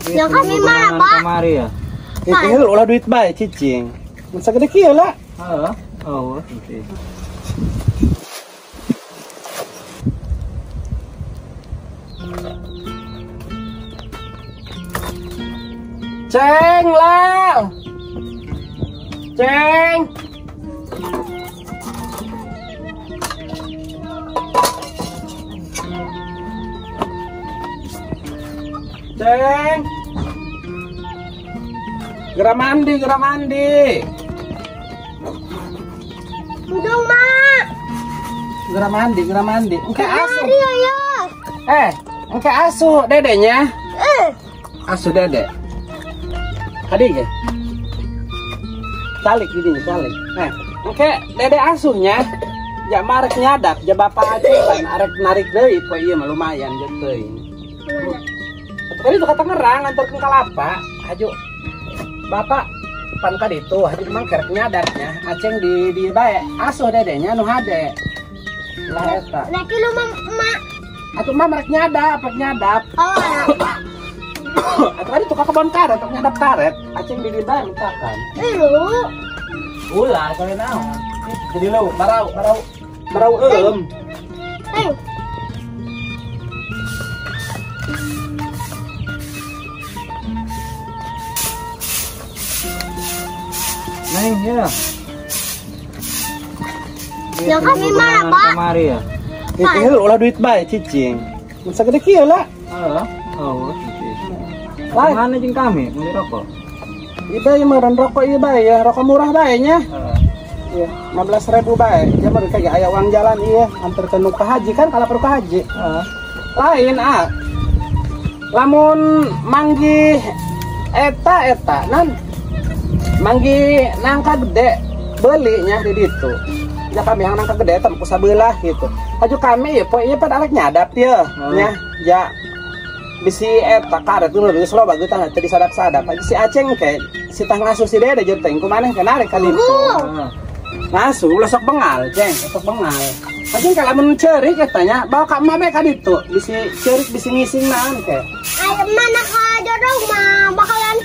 Yang kami marah, Pak. Kamari ya. Itu ulah duit bae cicing. Masa gede kieu lah. Heeh. Oh, oke. Ceng lah. Ceng. Ceng. Gera mandi, gera mandi. Udung, Mak. Gera mandi, gera mandi. Engke asuh. Mari, ayo. Engke asuh dedenya. Asuh dede. Tadi ge. Calik ini, calik. Engke dede asuhnya. Ya marek nyadap, ya bapak aja kan arek narik deui poe ieu mah lumayan jeung teuing. Tadi itu kata ngerang antarkeun ka lapa, haju. Bapak pan ka ditu, haju mang kerek nyadarnya, aceng di bae asuh dedenya nu hade. Lah eta. Laki lu, Mak. Atuh mah marek nyadap, Oh, Atuh tadi tuh ka kebon karet, nyadap karet, aceng di bae mentakan. lu. Ulah kali naon. Jadi lu marau eum. Neng ya. Yang kami marah, Pak. Kamari ya. Itu ulah duit bae cicing. Masa gede kieu lah. Heeh. Oh, oke. Lain. Mana jeung kami beli rokok? Ieu bae meureun rokok ieu bae ya, rokok murah bae nya. Heeh. Iya, 15.000 bae. Dia mah kayak aya uang jalan ieu, anterkeun nu ka haji kan kalau perlu ka haji. Heeh. Lain lamun manggi eta nan manggi nangka gede belinya di ditu. Ya kami yang nangka gede teh ku sabelah gitu. Haju kami ya poe ieu pan arek nyadap ieu nya. Ya bisi eta karet dulu geus loba geutan teh disadap-sadap. Si Aceng ke si tah ngasuh si Dede jeung teh kumaneh ka narik ka ditu. Ngasuh ulah sok bengal, Ceng, sok bengal. Aceng ka lamun ceurik eta nya bawa ka emak ka ditu. Bisi ceurik bisi ngising naon ke. Ayo mana ka jodong, mah bakalan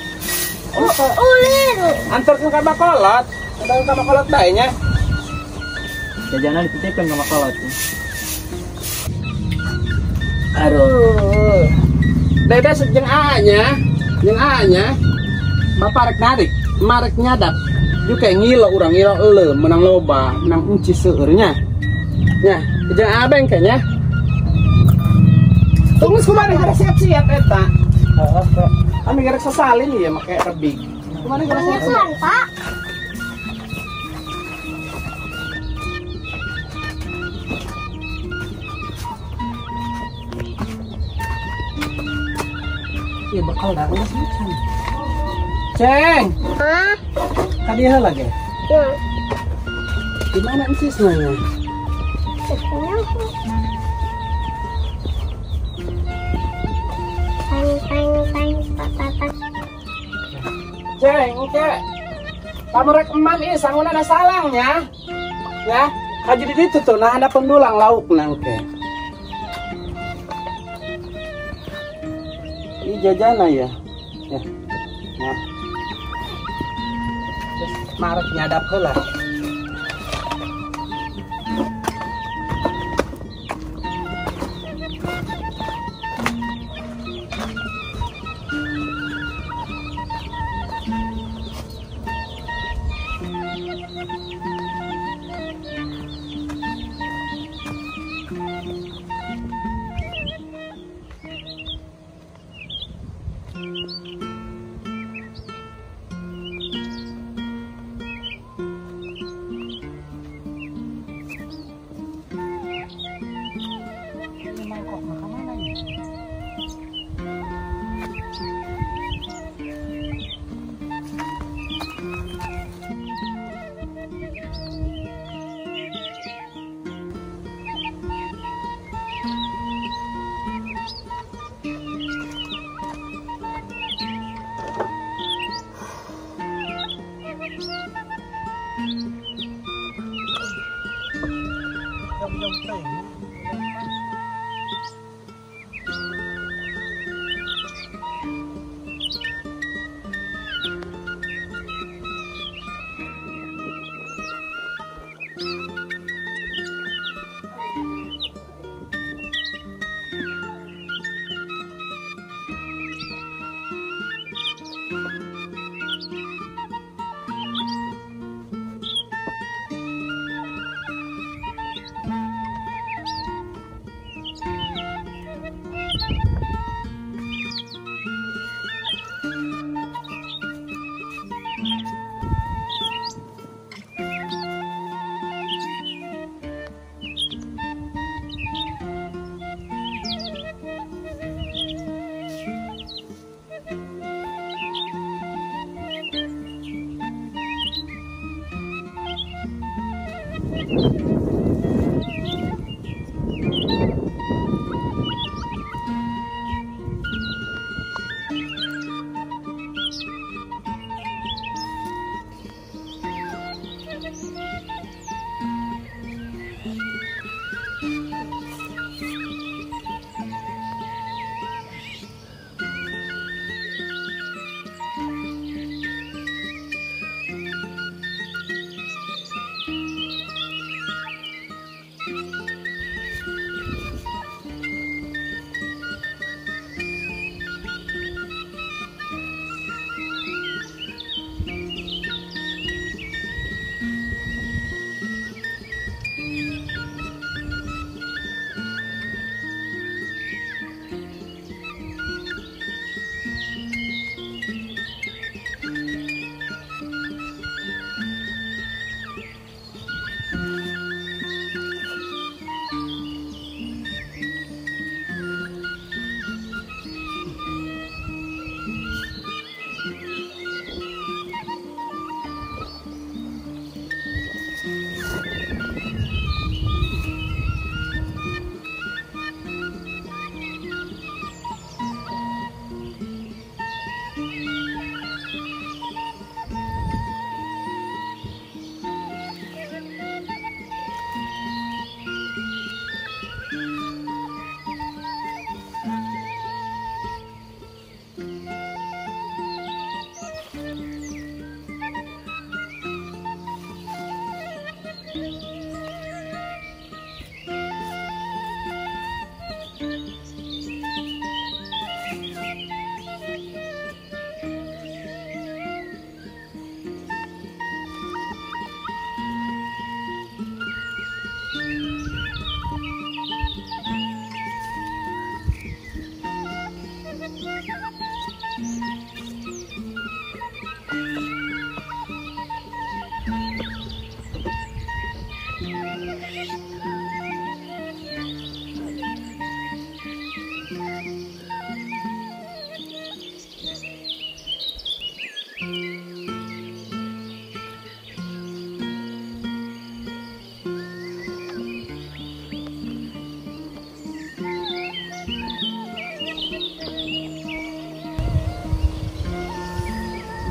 ulir. Antarkeun ka bakolot. Antarkeun ka bakolot bae nya. Jajanan dititipkan sama kolot. Aduh. Dede jeung A-nya. Bapak rek narik, marek nyadap. Ju kayak ngilo urang ngilo euleuh menang loba, menang unci seueur nya. Nya, jeung abeng kayaknya. Tunggu kumaha gara siap-siap eta. Heeh, kami gara sasalin ieu make rebig. Kumaha gara siap-siap, Pak. Iya bakal dah ulah macam. Ceng, Hah? tadi hal lagi. Ya. Di mana encis nanya? Ceng, oke. Kamu rek emam ieu sangun ada salangnya. Ya, haji di ditu tuh nah ada pendulang lauk nang ke. Ini jajana ya. Ya. Nah. Terus marek nyadap heula.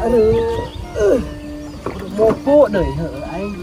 Aduh. Mopo deh aing.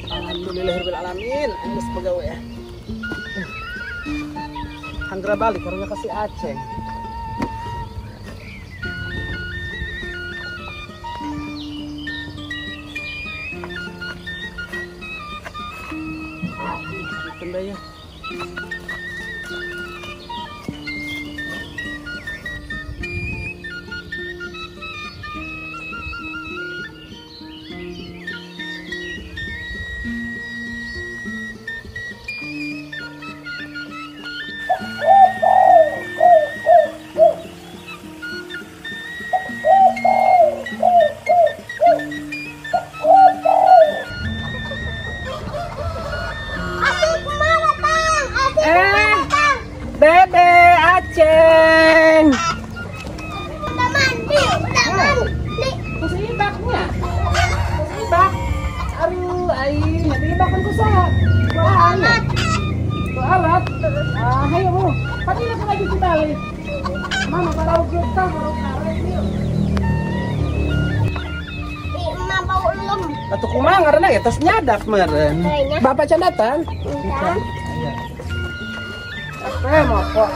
Alhamdulillahirrahmanirrahim. Aing geus pagawe ya. Hangra balik karunya kasih Aceh. Tenda ya. Dede Aceh. Udah mandi. Kusi ibaknya. Kusi ibak. Aduh, aing, nanti ibakan kusaha. Alat. Alat. Ah, hayo mo. Pati na lagi si tali. Mama parau kita, parau karet yuk. Emak bau lem. Atuh kumaha ngaranna ya tos nyadak meureun. Kayaknya. Bapak can datang? Enggak. Apa mau kok?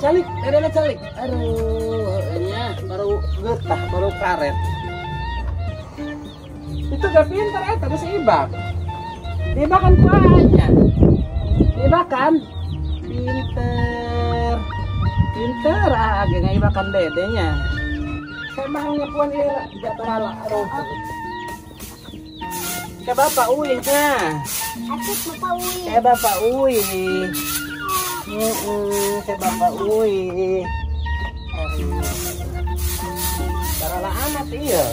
Calik, ada calik. Aduh, nya baru getah, baru karet. Itu gak pintar eta geus ibak. Dibakan kuahnya. Dibakan. Pinter. Pinter ah ge ngaibakan dedenya. Emangnya puan dia jatuh lala aduh. Kayak bapak Uwi nah. Asik Bapak Uwi. Kayak bapak Uwi. Kayak bapak Uwi. Darala amat iya.